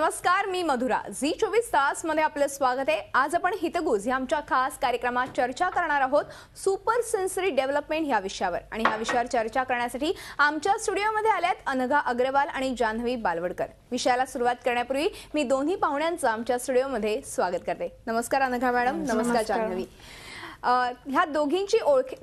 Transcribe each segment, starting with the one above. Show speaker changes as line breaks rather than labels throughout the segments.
नमस्कार, मी मधुरा. झी 24 तास मध्ये आपलं स्वागत आहे. आज आपण हितगुज या आमच्या खास कार्यक्रमात चर्चा करणार आहोत सुपर सेन्सरी डेव्हलपमेंट या विषयावर. आणि ह्या विषयावर चर्चा करण्यासाठी आमच्या स्टुडिओमध्ये आल्यात अनघा अग्रवाल आणि जान्हवी बालवडकर. विषयाला सुरुवात करण्यापूर्वी मी दोन्ही पाहुण्यांचं आमच्या स्टुडिओमध्ये स्वागत करते. नमस्कार अनघा मॅडम. नमस्कार जान्हवी. ह्या दोघींची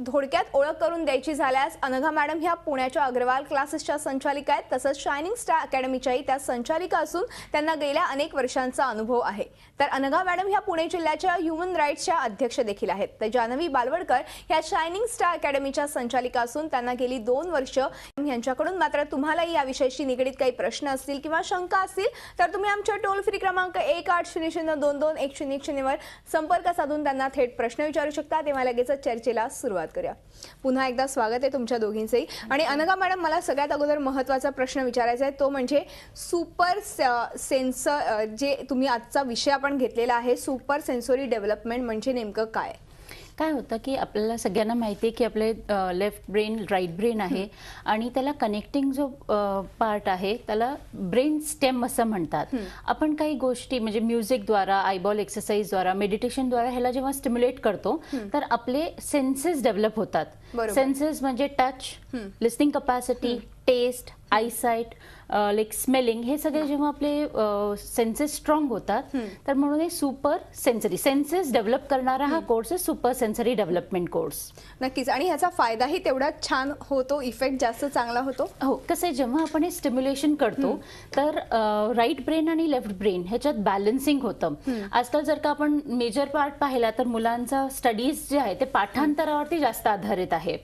थोडक्यात ओळख करून द्यायची झाल्यास अनघा मॅडम ह्या पुण्याच्या अग्रवाल क्लासेसच्या संचालिका आहेत. तसंच शायनिंग स्टार अकॅडमीच्याही त्या संचालिका असून त्यांना गेल्या अनेक वर्षांचा अनुभव आहे. तर अनघा मॅडम ह्या पुणे जिल्ह्याच्या ह्युमन राईट्सच्या अध्यक्ष देखील आहेत. तर जान्हवी बालवडकर ह्या शायनिंग स्टार अकॅडमीच्या संचालिका असून त्यांना गेली 2 वर्ष. यांच्याकडून मात्र तुम्हालाही या विषयाशी निगडीत काही प्रश्न असतील किंवा शंका असतील तर तुम्ही आमच्या टोल फ्री क्रमांक 1800221010 वर संपर्क साधून त्यांना थेट प्रश्न विचारू शकता. तेव्हा लगेच चर्चेला सुरुवात करूया. पुन्हा एकदा स्वागत आहे तुमच्या दोघींचंही. आणि अनघा मॅडम, मला सगळ्यात अगोदर महत्त्वाचा प्रश्न विचारायचा आहे, तो म्हणजे सुपर सेन्सर जे तुम्ही आजचा विषय आपण घेतलेला आहे, सुपर सेन्सोरी डेव्हलपमेंट म्हणजे नेमकं काय?
काय होतं की आपल्याला सगळ्यांना माहिती आहे की आपले लेफ्ट ब्रेन राईट ब्रेन आहे आणि त्याला कनेक्टिंग जो पार्ट आहे त्याला ब्रेन स्टेम असं म्हणतात. आपण काही गोष्टी म्हणजे म्युझिकद्वारा, आयबॉल एक्सरसाइजद्वारा, मेडिटेशनद्वारा ह्याला जेव्हा स्टिम्युलेट करतो तर आपले सेन्सेस डेव्हलप होतात. सेन्सेस म्हणजे touch, listening capacity, taste, eyesight, like smelling, हे सगळे जेव्हा आपले सेन्सेस स्ट्रॉंग होतात तर म्हणून हे सुपर सेन्सरी सेन्सेस डेव्हलप करणारा हा कोर्स आहे सुपर सेन्सरी डेव्हलपमेंट कोर्स.
नक्कीच. आणि ह्याचा फायदाही तेवढाच छान होतो, इफेक्ट जास्त चांगला होतो.
हो, कसं आहे, जेव्हा आपण हे स्टिम्युलेशन करतो तर राईट ब्रेन आणि लेफ्ट ब्रेन ह्याच्यात बॅलन्सिंग होतं. आजकाल जर का आपण मेजर पार्ट पाहिला तर मुलांचा स्टडीज जे आहे ते पाठांतरावरती जास्त आधारित आहे.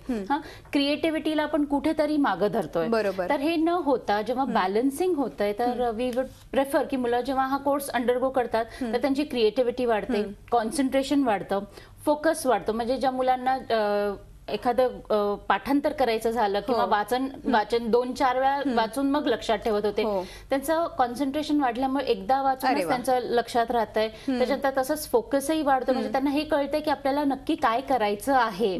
क्रिएटिव्हिटीला आपण कुठेतरी मागं धरतोय.
बरोबर.
तर हे न होता जेव्हा बॅलन्सिंग होतंय तर वी वुड प्रेफर की मुलं जेव्हा हा कोर्स अंडरगो करतात तर त्यांची क्रिएटिव्हिटी वाढते, कॉन्सन्ट्रेशन वाढतं, फोकस वाढतो. म्हणजे ज्या मुलांना एखादं पाठांतर करायचं झालं किंवा वाचन 2-4 वेळा वाचून मग लक्षात ठेवत होते, त्यांचं कॉन्सन्ट्रेशन वाढल्यामुळे एकदा वाचून त्यांचं लक्षात राहतंय. त्याच्यानंतर तसंच फोकसही वाढतो. म्हणजे त्यांना हे कळतंय की आपल्याला नक्की काय करायचं आहे.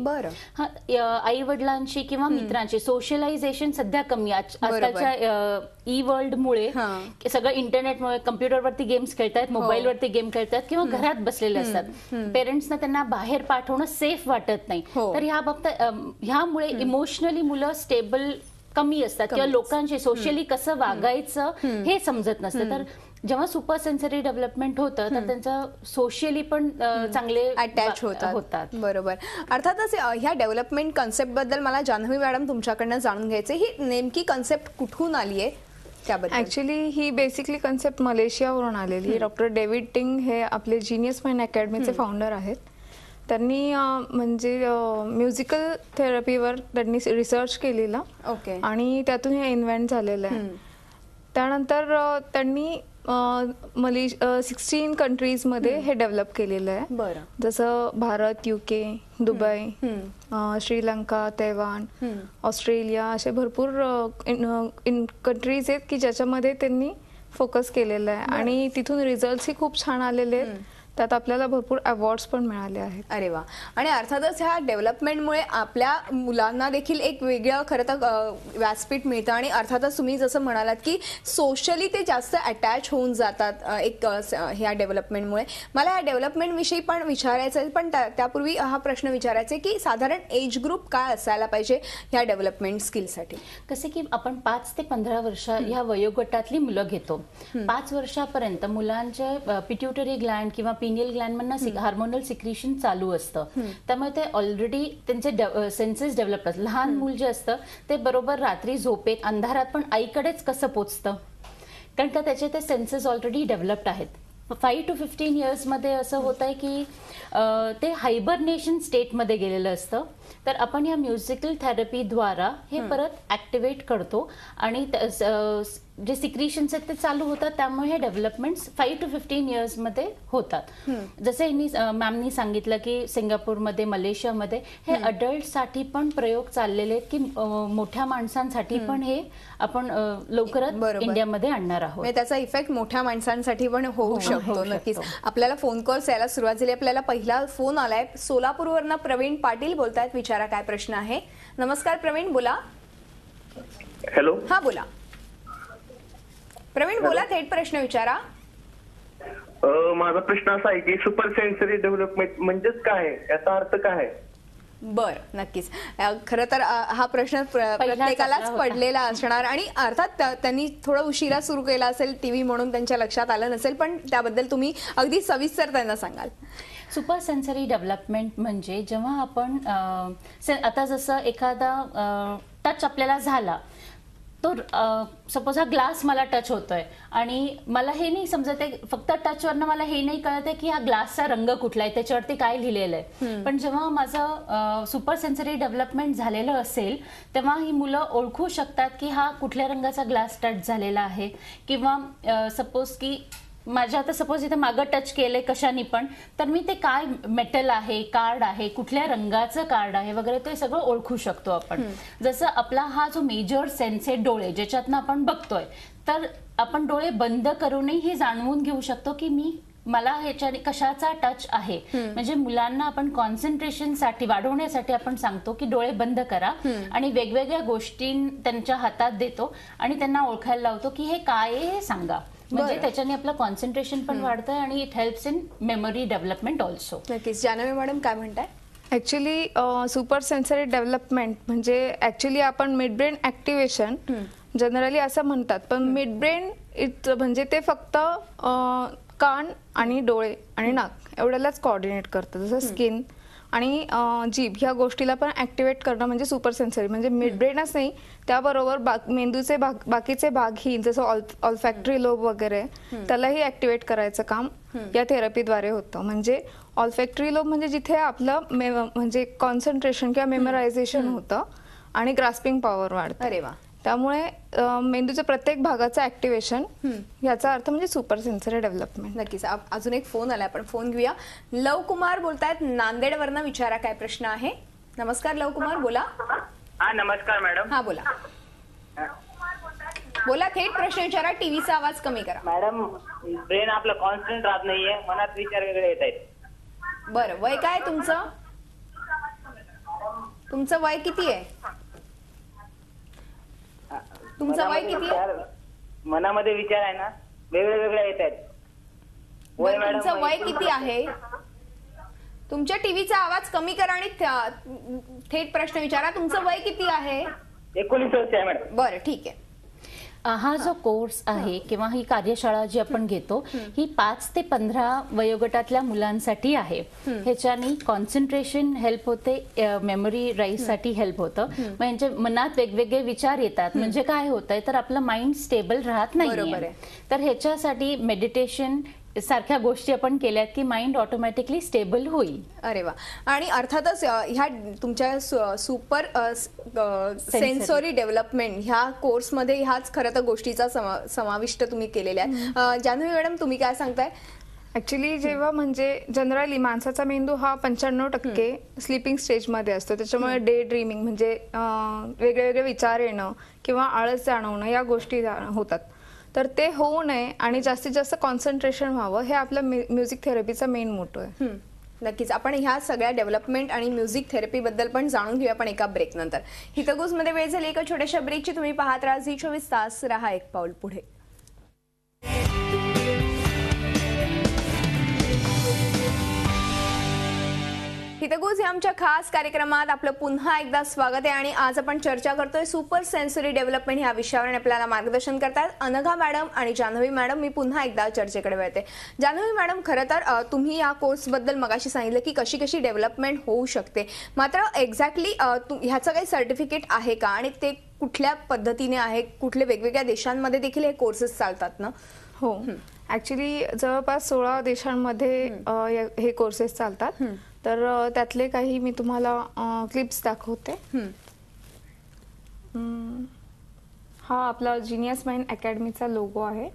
आई वडिलांशी किंवा मित्रांशी सोशलायझेशन सध्या कमी. आजकालच्या ई वर्ल्डमुळे सगळं इंटरनेटमुळे कम्प्युटरवरती गेम्स खेळतात, मोबाईलवरती गेम खेळतात किंवा घरात बसलेले असतात. पेरेंट्सना त्यांना बाहेर पाठवणं सेफ वाटत नाही. तर ह्यामुळे इमोशनली मुलं स्टेबल कमी असतात किंवा लोकांशी सोशली कसं वागायचं हे समजत नसतं. तर जेव्हा सुपर सेन्सरी डेव्हलपमेंट होतं तर त्यांचं सोशली पण चांगले
अटॅच होतात. बरोबर. अर्थातच ह्या डेव्हलपमेंट कन्सेप्ट बद्दल मला जान्हवी मॅडम तुमच्याकडनं जाणून घ्यायचं, ही नेमकी कन्सेप्ट कुठून आली आहे त्याबद्दल?
ऍक्च्युली ही बेसिकली कन्सेप्ट मलेशियावरून आलेली. डॉक्टर डेव्हिड टिंग हे आपले जीनियस माइंड अकॅडमीचे फाउंडर आहेत. त्यांनी म्हणजे म्युझिकल थेरपीवर त्यांनी रिसर्च केलेला आणि त्यातून हे इन्व्हेंट झालेलं आहे. त्यानंतर त्यांनी 16 कंट्रीजमध्ये हे डेव्हलप केलेलं आहे. जसं Bharat, UK, Dubai, Sri Lanka, Taiwan, Australia, असे भरपूर कंट्रीज आहेत की ज्याच्यामध्ये त्यांनी फोकस केलेलं आहे. आणि तिथून रिझल्ट्सही खूप छान आलेले आहेत. त्यात आपल्याला भरपूर अवॉर्ड्स पण मिळाले आहेत.
अरे वा. आणि अर्थातच ह्या डेव्हलपमेंटमुळे आपल्या मुलांना देखील एक वेगळं खरं तर व्यासपीठ मिळतं. आणि अर्थातच तुम्ही जसं म्हणालात की सोशली ते जास्त अटॅच होऊन जातात एक ह्या डेव्हलपमेंटमुळे. मला या डेव्हलपमेंटविषयी पण विचारायचं आहे, पण त्यापूर्वी हा प्रश्न विचारायचा आहे की साधारण एज ग्रुप काय असायला पाहिजे ह्या डेव्हलपमेंट स्किलसाठी?
कसं की आपण 5 ते 15 वर्ष ह्या वयोगटातली मुलं घेतो. 5 वर्षापर्यंत मुलांचे पिट्युटरी ग्लँड किंवा पिनियल ग्लँडमधनं हार्मोनल सिक्रिशन चालू असतं. त्यामुळे ते ऑलरेडी त्यांचे सेन्सेस डेव्हलप करतात. लहान मूल जे असतं ते बरोबर रात्री झोपेत अंधारात पण आईकडेच कसं पोचतं, कारण का त्याचे ते सेन्सेस ऑलरेडी डेव्हलप्ड आहेत. 5 to 15 इयर्समध्ये असं होत आहे की ते हायबरनेशन स्टेटमध्ये गेलेलं असतं. तर आपण या म्युझिकल थेरपीद्वारा हे परत ॲक्टिवेट करतो आणि जे सिक्रिशन्स आहेत ते चालू होतात. त्यामुळे हे डेव्हलपमेंट्स 5 to 15 इयर्समध्ये होतात. जसं मॅमनी सांगितलं की सिंगापूरमध्ये, मलेशियामध्ये हे अडल्टसाठी पण प्रयोग चाललेले आहेत की मोठ्या माणसांसाठी पण हे आपण लवकरच इंडियामध्ये आणणार आहोत.
त्याचा इफेक्ट मोठ्या माणसांसाठी पण होऊ शकतो. नक्कीच. आपल्याला फोन कॉल्स यायला सुरुवात झाली. आपल्याला पहिला फोन आलाय. सोलापूरवरनं प्रवीण पाटील बोलतायत. विचारा काय प्रश्न आहे. नमस्कार प्रवीण, बोला.
हॅलो.
हा, बोला. प्रवीण बोला, थेट प्रश्न विचारा.
माझा प्रश्न असा आहे की सुपर सेन्सरी डेव्हलपमेंट म्हणजेच काय आहे, याचा अर्थ काय आहे?
बर, नक्कीच. खरं तर हा प्रश्न प्रत्येकालाच
होता.
पडलेला असणार आणि अर्थात त्यांनी थोडं उशिरा सुरू केला असेल टीव्ही म्हणून त्यांच्या लक्षात आलं नसेल, पण त्याबद्दल तुम्ही अगदी सविस्तर त्यांना सांगाल.
सुपर सेन्सरी डेव्हलपमेंट म्हणजे जेव्हा आपण आता जसं एखादा टच आपल्याला झाला, तो सपोज हा ग्लास मला टच होतोय आणि मला हे नाही समजत आहे, फक्त टचवरनं मला हे नाही कळत आहे की हा ग्लासचा रंग कुठला आहे, त्याच्यावरती काय लिहिलेलं आहे. पण जेव्हा माझं सुपर सेन्सरी डेव्हलपमेंट झालेलं असेल तेव्हा ही मुलं ओळखू शकतात की हा कुठल्या रंगाचा ग्लास टच झालेला आहे. किंवा सपोज की माझ्या आता सपोज इथे मागं टच केलंय कशाने पण, तर मी ते काय मेटल आहे, कार्ड आहे, कुठल्या रंगाचं कार्ड आहे वगैरे ते सगळं ओळखू शकतो आपण. जसं आपला हा जो मेजर सेन्स आहे डोळे, ज्याच्यातनं आपण बघतोय, तर आपण डोळे बंद करूनही हे जाणवून घेऊ शकतो की मला ह्याच्याने कशाचा टच आहे. म्हणजे मुलांना आपण कॉन्सन्ट्रेशन साठी वाढवण्यासाठी आपण सांगतो की डोळे बंद करा आणि वेगवेगळ्या गोष्टी त्यांच्या हातात देतो आणि त्यांना ओळखायला लावतो की हे काय आहे हे सांगा. म्हणजे त्याच्याने आपलं कॉन्सन्ट्रेशन पण वाढतंय आणि it helps in memory development also.
नक्कीच. जानवी मॅडम काय म्हणताय?
ऍक्च्युली सुपर सेन्सरी डेव्हलपमेंट म्हणजे ऍक्च्युली आपण मिड ब्रेन ऍक्टिव्हेशन जनरली असं म्हणतात, पण मिड ब्रेन म्हणजे ते फक्त कान आणि डोळे आणि नाक एवढ्यालाच कोऑर्डिनेट करतं. जसं स्किन आणि जीभ ह्या गोष्टीला पण ऍक्टिव्हेट करणं म्हणजे सुपर सेन्सरी. म्हणजे मिड ब्रेनच नाही, त्याबरोबर मेंदूचे बाकीचे भागही जसं ऑल्फॅक्टरी लोब वगैरे त्यालाही ऍक्टिव्हेट करायचं काम या थेरपीद्वारे होतं. म्हणजे ऑल्फॅक्टरी लोब म्हणजे जिथे आपलं म्हणजे कॉन्सन्ट्रेशन किंवा मेमरायझेशन होतं आणि ग्रास्पिंग पॉवर वाढतं.
अरे वा.
त्यामुळे मेंदूच्या प्रत्येक भागाचं ऍक्टिव्हेशन याचा अर्थ म्हणजे सुपर सेन्सरी डेव्हलपमेंट.
नक्कीच. अजून एक फोन आलाय, आपण फोन घेऊया. लव कुमार बोलतायत नांदेडवरनं. विचारा काय प्रश्न आहे. नमस्कार लव कुमार, बोला.
हा नमस्कार मॅडम.
हा बोला बोला, थेट प्रश्न विचारा. टीव्हीचा आवाज कमी करा.
मॅडम, ब्रेन आपलं कॉन्स्टंट राहत नाहीये, मनात विचार वेगळे येत आहेत.
बरं, वय काय तुमचं? तुमचं वय किती आहे? तुमचं वय किती आहे?
मनामध्ये विचार आहे ना, वेगळे वेगळे येत आहेत.
बरं, तुमचं वय किती आहे? तुमच्या टीव्हीचा आवाज कमी करा आणि थेट प्रश्न विचारा. तुमचं वय किती आहे?
19 वर्ष आहे मॅडम.
बरं, ठीक आहे.
हा जो कोर्स आहे किंवा ही कार्यशाळा जी आपण घेतो ही 5 ते 15 वयोगटातल्या मुलांसाठी आहे. ह्याच्यानी कॉन्सन्ट्रेशन हेल्प होते, मेमरी राईज साठी हेल्प होतं. म्हणजे मनात वेगवेगळे विचार येतात, म्हणजे काय होतंय तर आपलं माइंड स्टेबल राहत
बरोबर
नाही.
आहे.
तर ह्याच्यासाठी मेडिटेशन सारख्या गोष्टी आपण केल्यात की माइंड ऑटोमॅटिकली स्टेबल होईल.
अरे वा. आणि अर्थातच ह्या तुमच्या सुपर सेन्सरी डेव्हलपमेंट ह्या कोर्समध्ये ह्याच खरं तर गोष्टीचा समाविष्ट तुम्ही केलेल्या आहेत. जान्हवी मॅडम, तुम्ही काय सांगताय?
ऍक्च्युली जेव्हा म्हणजे जनरली माणसाचा मेंदू हा 95% स्लीपिंग स्टेजमध्ये असतो. त्याच्यामुळे डे ड्रीमिंग म्हणजे वेगळे वेगळे विचार येणं किंवा आळस जाणवणं या गोष्टी होतात. तर ते होऊ नये आणि जास्तीत जास्त कॉन्सन्ट्रेशन व्हावं, हे आपलं म्युझिक थेरपीचा मेन मोटो आहे.
नक्कीच. आपण ह्या सगळ्या डेव्हलपमेंट आणि म्युझिक थेरपी बद्दल पण जाणून घेऊया, पण एका ब्रेक नंतर. हितगुज मध्ये वेळ झाली एका छोट्याशा ब्रेकची. तुम्ही पाहत राहा झी 24 तास, रहा एक पाऊल पुढे. हितगुज या आमच्या खास कार्यक्रमात आपलं पुन्हा एकदा स्वागत आहे आणि आज आपण चर्चा करतोय सुपर सेन्सरी डेव्हलपमेंट ह्या विषयावर. आणि आपल्याला मार्गदर्शन करतात अनघा मॅडम आणि जान्हवी मॅडम. मी पुन्हा एकदा चर्चेकडे वळते. जान्हवी मॅडम, खरं तर तुम्ही या कोर्सबद्दल मगाशी सांगितलं की कशी कशी डेव्हलपमेंट होऊ शकते, मात्र एक्झॅक्टली ह्याचं काही सर्टिफिकेट आहे का आणि ते कुठल्या पद्धतीने आहे? कुठले वेगवेगळ्या देशांमध्ये देखील हे कोर्सेस चालतात ना?
हो, ऍक्च्युली जवळपास 16 देशांमध्ये हे कोर्सेस चालतात. तर त्यातले काही मी तुम्हाला क्लिप्स दाखवते. हा आपला जिनियस माइंड अकॅडमीचा लोगो आहे.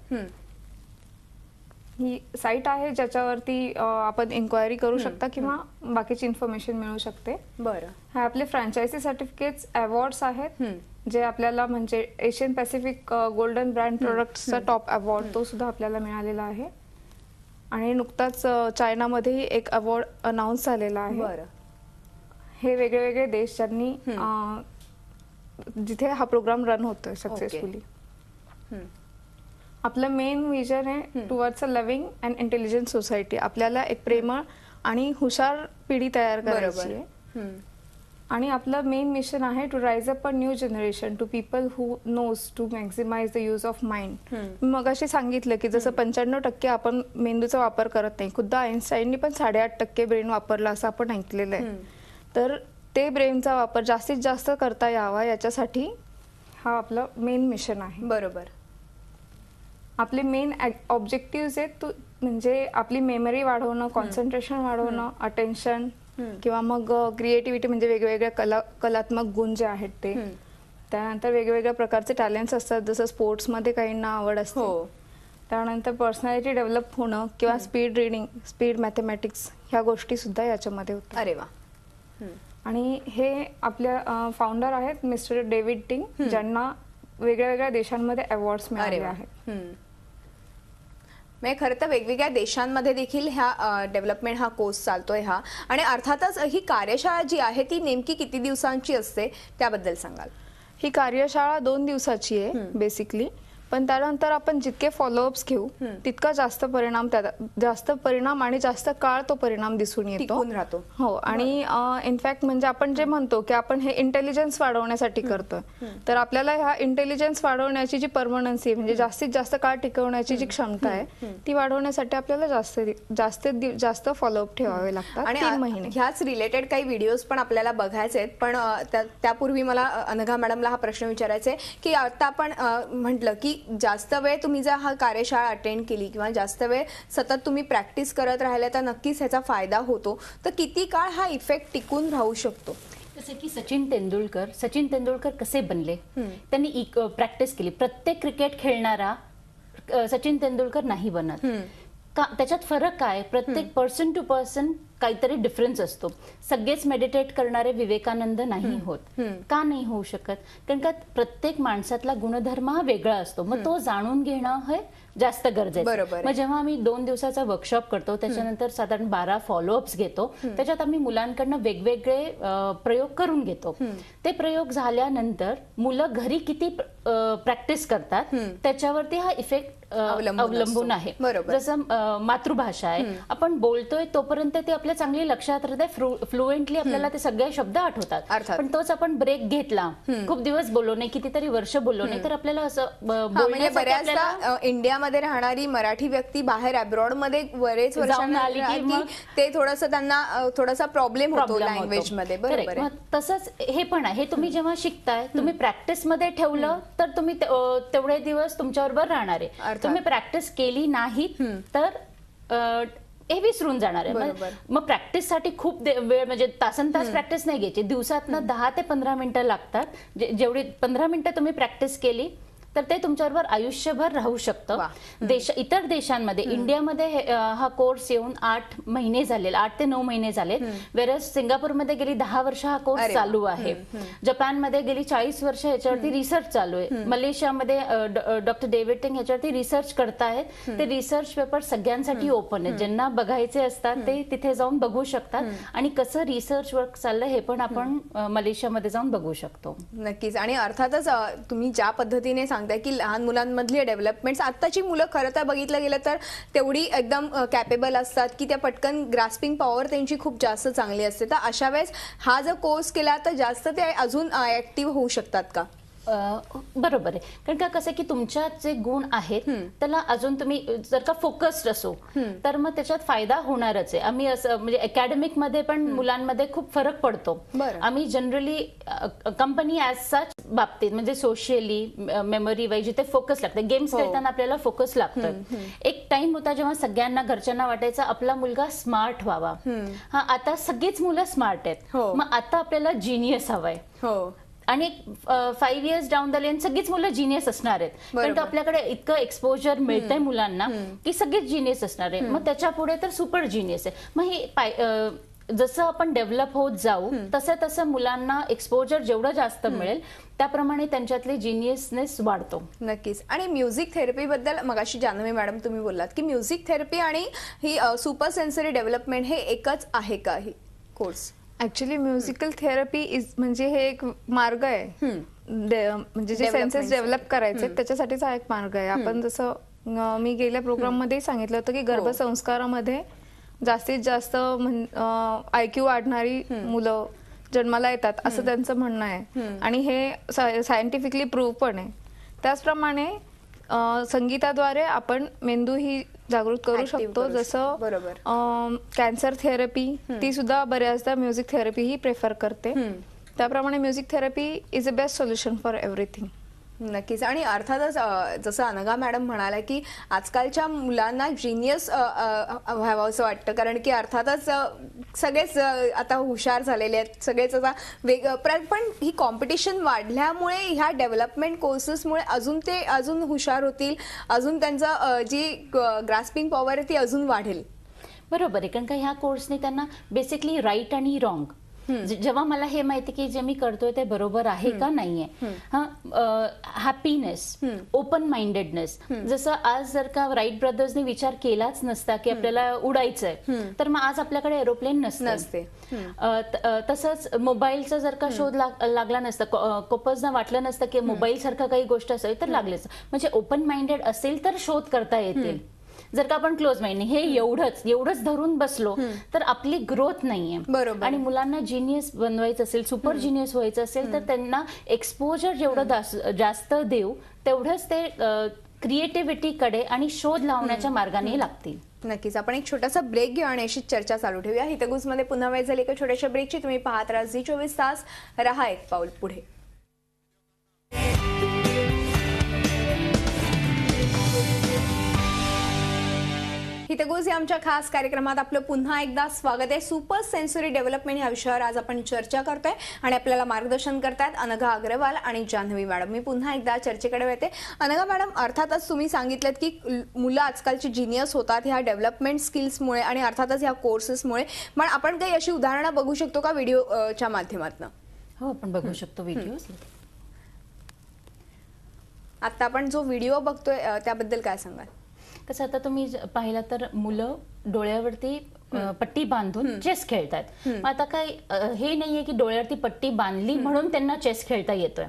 ही साईट आहे ज्याच्यावरती आपण इन्क्वायरी करू शकता किंवा बाकीची इन्फॉर्मेशन मिळू शकते.
बरं.
हा आपले फ्रँचायझी सर्टिफिकेट्स, अवॉर्ड्स आहेत जे आपल्याला म्हणजे एशियन पॅसिफिक गोल्डन ब्रँड प्रोडक्ट्सचा टॉप अवॉर्ड तो सुद्धा आपल्याला मिळालेला आहे. आणि नुकताच चायनामध्येही एक अवॉर्ड अनाऊन्स झालेला आहे.
बरं.
हे वेगळे वेगळे देश ज्यांनी जिथे हा प्रोग्राम रन होतोय सक्सेसफुली. आपलं मेन विजन आहे towards a loving and intelligent society. आपल्याला एक प्रेमळ आणि हुशार पिढी तयार करायची आहे. आणि आपलं मेन मिशन आहे to raise up a new generation to people who knows to maximise the use of mind. मग अशी सांगितलं की जसं 95% आपण मेंदूचा वापर करत नाही, खुद्द आईन्स्टाईननी पण 8.5% ब्रेन वापरला असं आपण ऐकलेलं आहे. तर ते ब्रेनचा वापर जास्तीत जास्त करता यावा याच्यासाठी हा आपलं मेन मिशन आहे.
बरोबर.
आपले मेन ऑब्जेक्टिव्ह आहेत म्हणजे आपली मेमरी वाढवणं, कॉन्सन्ट्रेशन वाढवणं, अटेन्शन किंवा मग क्रिएटिव्हिटी म्हणजे वेगवेगळ्या कलात्मक गुण जे आहेत ते. त्यानंतर वेगवेगळ्या प्रकारचे टॅलेंट्स असतात, जसं स्पोर्ट्समध्ये काहींना आवड असते. त्यानंतर पर्सनॅलिटी डेव्हलप होणं किंवा स्पीड रीडिंग, स्पीड मॅथमॅटिक्स ह्या गोष्टी सुद्धा याच्यामध्ये होतात.
अरे वा.
आणि हे आपल्या फाउंडर आहेत मिस्टर डेव्हिड टिंग, ज्यांना वेगळ्या वेगळ्या देशांमध्ये अवॉर्ड्स मिळाले आहेत.
म्हणजे खरं तर वेगवेगळ्या देशांमध्ये देखील ह्या डेव्हलपमेंट हा कोर्स चालतोय हा. आणि अर्थातच ही कार्यशाळा जी आहे ती नेमकी किती दिवसांची असते त्याबद्दल सांगाल?
ही कार्यशाळा 2 दिवसाची आहे बेसिकली, पण त्यानंतर आपण जितके फॉलोअप्स घेऊ तितका जास्त परिणाम आणि जास्त काळ तो परिणाम दिसून येतो,
टिकून राहतो.
हो. आणि इनफॅक्ट म्हणजे आपण जे म्हणतो की आपण हे इंटेलिजन्स वाढवण्यासाठी करतोय, तर आपल्याला ह्या इंटेलिजन्स वाढवण्याची जी परमनन्सी म्हणजे जास्तीत जास्त काळ टिकवण्याची जी क्षमता आहे ती वाढवण्यासाठी आपल्याला जास्त फॉलोअप ठेवावे लागतात.
आणि
3 महिने.
ह्याच रिलेटेड काही व्हिडिओज पण आपल्याला बघायचे आहेत, पण त्यापूर्वी मला अनघा मॅडमला हा प्रश्न विचारायचा आहे की आता आपण म्हटलं की जास्त वेळ तुम्ही जर हा कार्यशाळा अटेंड केली किंवा जास्त वेळ सतत तुम्ही प्रॅक्टिस करत राहिले तर नक्कीच ह्याचा फायदा होतो. तर किती काळ हा इफेक्ट टिकून राहू शकतो?
जसे की सचिन तेंडुलकर कसे बनले, त्यांनी प्रॅक्टिस केली. प्रत्येक क्रिकेट खेळणारा सचिन तेंडुलकर नाही बनत. त्याच्यात फरक काय? प्रत्येक पर्सन टू पर्सन काहीतरी डिफरन्स असतो. सगळेच मेडिटेट करणारे विवेकानंद नाही होत. का नाही होऊ शकत? कारण का प्रत्येक माणसातला गुणधर्म हा वेगळा असतो. मग तो जाणून घेणं हे जास्त गरजेचं. मग जेव्हा आम्ही 2 दिवसाचा वर्कशॉप करतो त्याच्यानंतर साधारण 12 फॉलोअप्स घेतो, त्याच्यात आम्ही मुलांकडनं वेगवेगळे प्रयोग करून घेतो. ते प्रयोग झाल्यानंतर मुलं घरी किती प्रॅक्टिस करतात त्याच्यावरती हा इफेक्ट अवलंबून आहे. जसं मातृभाषा आहे, आपण बोलतोय तोपर्यंत ते आपल्या चांगली लक्षात राहते, फ्लुएंटली आपल्याला ते सगळे शब्द आठवतात. पण तोच आपण ब्रेक घेतला, खूप दिवस बोललो नाही, कितीतरी वर्ष बोललो नाही, तर आपल्याला असं
बऱ्याचदा इंडियामध्ये राहणारी मराठी व्यक्ती बाहेर अब्रॉड मध्ये बरेच वर्षांनी ते त्यांना थोडासा प्रॉब्लेम होतो लँग्वेज मध्ये. बरोबर.
तसंच हे पण आहे. हे तुम्ही जेव्हा शिकताय, तुम्ही प्रॅक्टिस मध्ये ठेवलं तर तुम्ही तेवढे दिवस तुमच्याबरोबर राहणार आहे. तुम्ही प्रॅक्टिस केली नाही तर हे विसरून जाणार आहे. मग प्रॅक्टिस साठी खूप वेळ म्हणजे तासनतास प्रॅक्टिस नाही घ्यायची. दिवसातनं 10 ते 15 मिनिटं लागतात. जेवढी 15 मिनिटं तुम्ही प्रॅक्टिस केली तर ते तुमच्याबरोबर आयुष्यभर राहू शकतं. इतर देशांमध्ये, इंडियामध्ये हा कोर्स येऊन 8 महिने झाले, 8 ते 9 महिने झाले. वेरस सिंगापूरमध्ये गेली 10 वर्ष हा कोर्स चालू आहे. जपानमध्ये गेली 40 वर्ष ह्याच्यावरती रिसर्च चालू आहे. मलेशियामध्ये डॉक्टर डेव्हिड टिंग ह्याच्यावरती रिसर्च करतायत. ते रिसर्च पेपर सगळ्यांसाठी ओपन आहे. ज्यांना बघायचे असतात ते तिथे जाऊन बघू शकतात. आणि कसं रिसर्च वर्क चाललं हे पण आपण मलेशियामध्ये जाऊन बघू शकतो.
नक्कीच. आणि अर्थातच तुम्ही ज्या पद्धतीने की लहान मुलांमधली डेव्हलपमेंट्स, आत्ताची मुलं खरं तर बघितलं गेलं तर तेवढी एकदम कॅपेबल असतात की त्या पटकन ग्रास्पिंग पॉवर त्यांची खूप जास्त चांगली असते. तर अशा वेळेस हा जर कोर्स केला तर जास्त ते अजून ऍक्टिव्ह होऊ शकतात का?
बरोबर आहे. कारण का कसं की तुमच्यात जे गुण आहेत त्याला अजून तुम्ही जर का फोकस्ड असो तर मग त्याच्यात फायदा होणारच आहे. आम्ही असं म्हणजे अकॅडमिक मध्ये पण मुलांमध्ये खूप फरक पडतो. आम्ही जनरली कंपनी ऍज सच बाबतीत म्हणजे सोशियली, मेमरी वाईज जिथे फोकस लागतं, गेम्स खेळताना आपल्याला फोकस लागतं. एक टाइम होता जेव्हा सगळ्यांना घरच्यांना वाटायचा आपला मुलगा स्मार्ट व्हावा. आता सगळीच मुलं स्मार्ट आहेत. मग आता आपल्याला जिनियस हवाय. आणि 5 इयर्स डाऊन द लेन सगळीच मुलं जिनियस असणार आहेत. कारण आपल्याकडे इतकं एक्सपोजर मिळतंय मुलांना की सगळेच जिनियस असणार आहे. मग त्याच्या पुढे तर सुपर जिनियस आहे. मग हे जसं आपण डेव्हलप होत जाऊ तसं तसं मुलांना एक्सपोजर जेवढं जास्त मिळेल त्याप्रमाणे त्यांच्यातले जिनियसनेस वाढतो.
नक्कीच. आणि म्युझिक थेरपी बद्दल मगाशी जान्हवी मॅडम तुम्ही बोललात की म्युझिक थेरपी आणि ही सुपर सेन्सरी डेव्हलपमेंट हे एकच आहे का ही कोर्स?
ऍक्च्युली म्युझिकल थेरपी म्हणजे हे एक मार्ग आहे, म्हणजे जे सेन्सेस डेव्हलप करायचे त्याच्यासाठीचा एक मार्ग आहे. आपण जसं मी गेल्या प्रोग्राम मध्ये सांगितलं होतं की गर्भसंस्कारामध्ये जास्तीत जास्त IQ वाढणारी मुलं जन्माला येतात असं त्यांचं म्हणणं आहे आणि हे सायंटिफिकली प्रूव्ह पण आहे. त्याचप्रमाणे संगीताद्वारे आपण मेंदू ही जागृत करू
Active
शकतो.
करू
जसं
बरोबर.
कॅन्सर थेरपी ती सुद्धा बऱ्याचदा म्युझिक थेरपी ही प्रेफर करते. त्याप्रमाणे music therapy is a best solution for everything.
नक्कीच. आणि अर्थातच जसं अनघा मॅडम म्हणाल्या की आजकालच्या मुलांना जिनियस व्हावं असं वाटतं, कारण की अर्थातच सगळेच आता हुशार झालेले आहेत, सगळेच आता पण ही कॉम्पिटिशन वाढल्यामुळे ह्या डेव्हलपमेंट कोर्सेसमुळे अजून हुशार होतील, अजून त्यांचं जी ग्रास्पिंग पॉवर आहे ती अजून वाढेल.
बरोबर आहे, कारण का ह्या कोर्सने त्यांना बेसिकली राईट आणि रॉंग, जेव्हा मला हे माहिती की जे मी करतोय ते बरोबर आहे का नाहीये, हॅपीनेस, ओपन माइंडेडनेस. जसं आज जर का राईट ब्रदर्सने विचार केलाच नसता की आपल्याला उडायचंय, तर मग आज आपल्याकडे एरोप्लेन नसते. तसंच मोबाईलचा जर का शोध लागला नसता, कोपजना वाटलं नसतं की मोबाईल सारखं काही गोष्ट असेल तर लागलेच. म्हणजे ओपन माइंडेड असेल तर शोध करता येतील. जर का आपण क्लोज माइंड हे एवढंच धरून बसलो तर आपली ग्रोथ नाहीये.
बरोबर.
आणि मुलांना जिनियस बनवायचं असेल, सुपर जिनियस व्हायचं असेल, तर त्यांना एक्सपोजर जेवढं जास्त देऊ तेवढंच ते क्रिएटिव्हिटीकडे आणि शोध लावण्याच्या मार्गाने लागतील.
नक्कीच. आपण एक छोटासा ब्रेक घेऊ आणि अशी चर्चा चालू ठेवूया. हितगुजमध्ये पुन्हा वेळ झाली एका छोट्याशा ब्रेकची. तुम्ही पाहत राहा झी 24 तास, रहा एक पाऊल पुढे. हितगुज या आमच्या खास कार्यक्रमात आपलं पुन्हा एकदा स्वागत आहे. सुपर सेन्सरी डेव्हलपमेंट या विषयावर आज आपण चर्चा करतोय आणि आपल्याला मार्गदर्शन करतायत अनघा अग्रवाल आणि जान्हवी मॅडम. मी पुन्हा एकदा चर्चेकडे येते. अनघा मॅडम, अर्थातच तुम्ही सांगितलं की मुलं आजकालची जिनियस होतात ह्या डेव्हलपमेंट स्किल्समुळे आणि अर्थातच ह्या कोर्सेसमुळे. पण आपण काही अशी उदाहरणं बघू शकतो का व्हिडिओच्या माध्यमातून?
हो, आपण बघू शकतो व्हिडिओ.
आता आपण जो व्हिडिओ बघतोय त्याबद्दल काय सांगाल?
कसं, आता तुम्ही पाहिलं तर मुलं डोळ्यावरती पट्टी बांधून चेस खेळतात. आता काय हे नाहीये की डोळ्यावरती पट्टी बांधली म्हणून त्यांना चेस खेळता येतोय.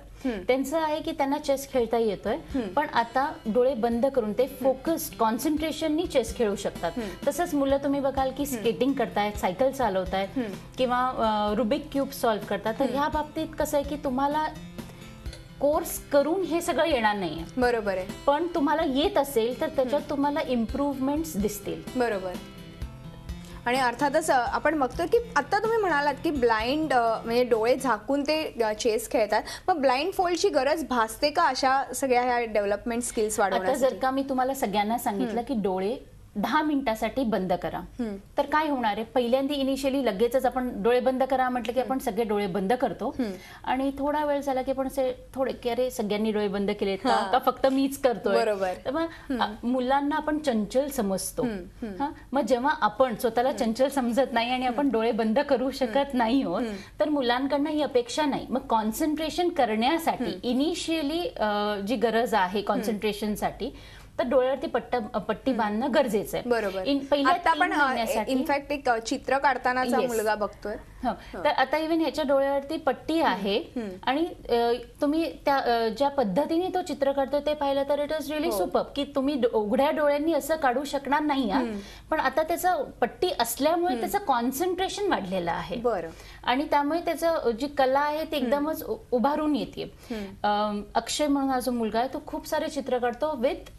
त्यांचं आहे की त्यांना चेस खेळता येतोय, पण आता डोळे बंद करून ते फोकस्ड कॉन्सन्ट्रेशननी चेस खेळू शकतात. तसंच मुलं तुम्ही बघाल की स्केटिंग करतायत, सायकल चालवतायत किंवा रुबिक क्यूब सॉल्व्ह करतात. तर ह्या बाबतीत कसं आहे की तुम्हाला कोर्स करून हे सगळं येणार नाहीये.
बरोबर आहे.
पण तुम्हाला येत असेल तर त्याच्यात तुम्हाला इम्प्रूव्हमेंट्स दिसतील.
बरोबर. आणि अर्थातच आपण बघतो की आता तुम्ही म्हणालात की ब्लाइंड म्हणजे डोळे झाकून ते चेस खेळतात, मग ब्लाइंड फोल्डची गरज भासते का अशा सगळ्या ह्या डेव्हलपमेंट स्किल्स
आता
वाढवण्यासाठी?
जर का मी तुम्हाला सगळ्यांना सांगितलं की डोळे 10 मिनिटासाठी बंद करा, तर काय होणार आहे? पहिल्यांदा इनिशियली लगेचच आपण डोळे बंद करा म्हटलं की आपण सगळे डोळे बंद करतो आणि थोडा वेळ झाला की आपण थोडे की अरे सगळ्यांनी डोळे बंद केलेत का फक्त मीच करतोय.
बरोबर.
तर मग मुलांना आपण चंचल समजतो. मग जेव्हा आपण स्वतःला चंचल समजत नाही आणि आपण डोळे बंद करू शकत नाही आहोत, तर मुलांकडनं ही अपेक्षा नाही. मग कॉन्सन्ट्रेशन करण्यासाठी इनिशियली जी गरज आहे कॉन्सन्ट्रेशनसाठी, तर डोळ्यावरती पट्टी बांधणं गरजेचं आहे.
बरोबर. आता आपण इनफॅक्ट एक चित्र काढतानाचा मुलगा बघतोय.
तर आता इव्हन ह्याच्या डोळ्यावरती पट्टी आहे आणि तुम्ही त्या ज्या पद्धतीने तो चित्र काढतोय ते पाहिलं तर इट इज रिअली सुपर, की तुम्ही उघड्या डोळ्यांनी असं काढू शकणार नाही. पण आता त्याचं पट्टी असल्यामुळे त्याचं कॉन्सन्ट्रेशन वाढलेलं आहे.
बरं.
आणि त्यामुळे त्याचं जी कला आहे ती एकदमच उभारून येते. अक्षय म्हणून हा जो मुलगा आहे तो खूप सारे चित्र काढतो विथ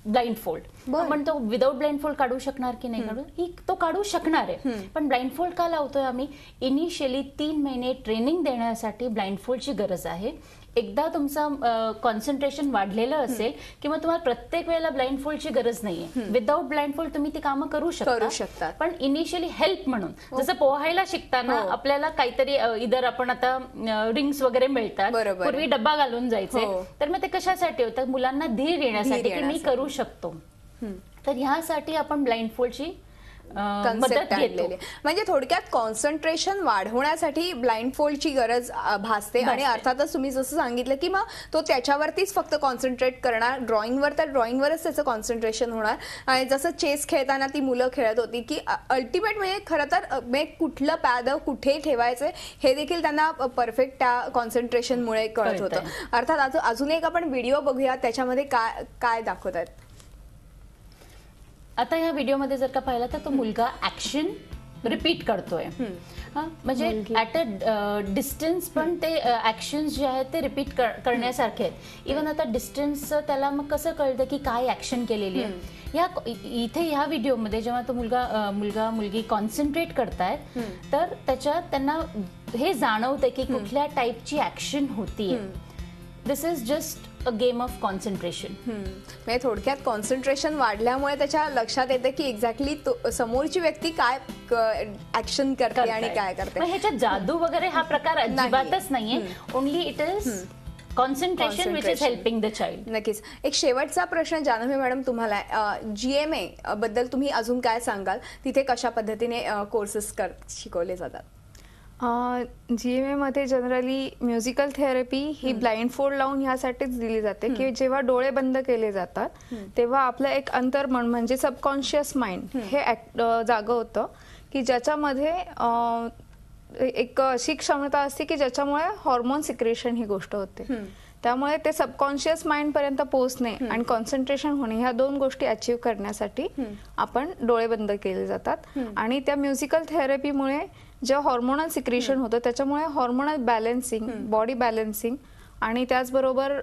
ब्लाइंड फोल्ड. पण तो विदाउट ब्लाइंड फोल्ड काढू शकणार की नाही काढू? तो काढू शकणार आहे. पण ब्लाइंड फोल्ड का लावतोय आम्ही? इनिशियली 3 महिने ट्रेनिंग देण्यासाठी ब्लाइंड फोल्डची गरज आहे. एकदा तुमचं कॉन्सन्ट्रेशन वाढलेलं असेल किंवा तुम्हाला प्रत्येक वेळेला ब्लाइंड फोल्डची गरज नाहीये. विदाउट ब्लाइंड फोल्ड तुम्ही ती कामं करू शकता. पण इनिशियली हेल्प म्हणून, जसं पोहायला शिकताना आपल्याला काहीतरी इधर आपण आता रिंग्स वगैरे मिळतात, पूर्वी डब्बा घालून जायचे, तर मग ते कशासाठी होतं? मुलांना धीर येण्यासाठी की मी करू शकतो. तर ह्यासाठी आपण ब्लाइंड फोल्डची
कन्सेप्ट आणलेले. म्हणजे थोडक्यात कॉन्सन्ट्रेशन वाढवण्यासाठी ब्लाइंड फोल्डची गरज भासते. आणि अर्थातच तुम्ही जसं सांगितलं की मग तो त्याच्यावरतीच फक्त कॉन्सन्ट्रेट करणार, ड्रॉइंगवर तर ड्रॉइंगवरच त्याचं कॉन्सन्ट्रेशन होणार. आणि जसं चेस खेळताना ती मुलं खेळत होती की अल्टिमेट म्हणजे खरं तर कुठलं पॅद कुठे ठेवायचं हे देखील त्यांना परफेक्ट त्या कॉन्सन्ट्रेशनमुळे कळत होतं. अर्थात अजून एक आपण व्हिडिओ बघूया, त्याच्यामध्ये काय काय दाखवत आहेत.
आता ह्या व्हिडिओमध्ये जर का पाहिलं तर तो मुलगा ऍक्शन रिपीट करतोय. म्हणजे ऍट अ डिस्टन्स पण ते ऍक्शन्स जे आहेत ते रिपीट करण्यासारखे आहेत. इव्हन आता डिस्टन्स त्याला मग कसं कळतं की काय ऍक्शन केलेली आहे. इथे ह्या व्हिडिओमध्ये जेव्हा तो मुलगा मुलगी कॉन्सन्ट्रेट करतायत तर त्याच्यात त्यांना हे जाणवतंय की कुठल्या टाईपची ऍक्शन होतीये. This is just a game of concentration.
म्हणजे थोडक्यात कॉन्सन्ट्रेशन वाढल्यामुळे त्याच्या लक्षात येते की एक्झॅक्टली समोरची व्यक्ती काय ऍक्शन करते आणि काय करते.
ह्याच्यात जादू वगैरे हा प्रकार अजिबातच नाहीये. Only it is concentration which is helping the child.
नक्कीच. एक शेवटचा प्रश्न जानवी मॅडम तुम्हाला, GMA बद्दल तुम्ही अजून काय सांगाल? तिथे कशा पद्धतीने कोर्सेस शिकवले जातात?
GMA मध्ये जनरली म्युझिकल थेरपी ही ब्लाइंड फोल्ड लावून ह्यासाठीच दिली जाते की जेव्हा डोळे बंद केले जातात तेव्हा आपलं एक अंतर्मन म्हणजे सबकॉन्शियस माइंड हे जागं होतं की ज्याच्यामध्ये एक अशी क्षमता असते की ज्याच्यामुळे हॉर्मोन सिक्रेशन ही गोष्ट होते. त्यामुळे ते सबकॉन्शियस माइंड पर्यंत पोहोचणे आणि कॉन्सन्ट्रेशन होणे ह्या दोन गोष्टी अचीव्ह करण्यासाठी आपण डोळे बंद केले जातात. आणि त्या म्युझिकल थेरपीमुळे जे हॉर्मोनल सिक्रेशन होतं त्याच्यामुळे हॉर्मोनल बॅलन्सिंग, बॉडी बॅलन्सिंग आणि त्याचबरोबर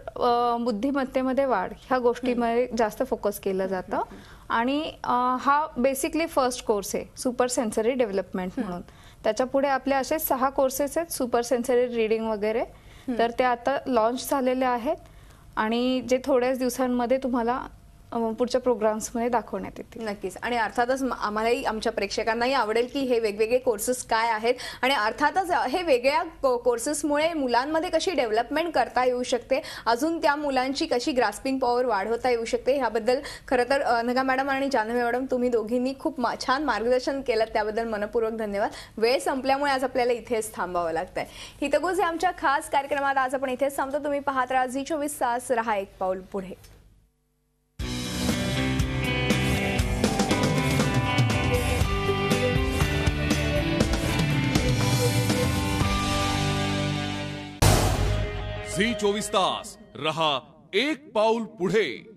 बुद्धिमत्तेमध्ये वाढ ह्या गोष्टीमध्ये जास्त फोकस केलं जातं. आणि हा बेसिकली फर्स्ट कोर्स आहे सुपर सेन्सरी डेव्हलपमेंट म्हणून. त्याच्या पुढे आपले असे 6 कोर्सेस आहेत सुपर सेन्सरी रीडिंग वगैरे. तर ते आता लॉन्च झालेले आहेत आणि जे थोड्याच दिवसांमध्ये तुम्हाला पुढच्या प्रोग्राम्समध्ये दाखवण्यात येतील.
नक्कीच. आणि अर्थातच आम्हालाही आमच्या प्रेक्षकांनाही आवडेल की हे वेगवेगळे कोर्सेस काय आहेत आणि अर्थातच हे वेगळ्या कोर्सेसमुळे मुलांमध्ये कशी डेव्हलपमेंट करता येऊ शकते, अजून त्या मुलांची कशी ग्रास्पिंग पॉवर वाढवता येऊ शकते ह्याबद्दल खरं तर नगा मॅडम आणि जानवी मॅडम तुम्ही दोघींनी खूप छान मार्गदर्शन केलं. त्याबद्दल मनपूर्वक धन्यवाद. वेळ संपल्यामुळे आज आपल्याला इथेच थांबावं लागतंय. हितगुज हे आमच्या खास कार्यक्रमात आज आपण इथेच थांबतो. तुम्ही पाहत राहा झी24 तास, रहा एक पाऊल पुढे.
झी 24 तास रहा एक पाऊल पुढे.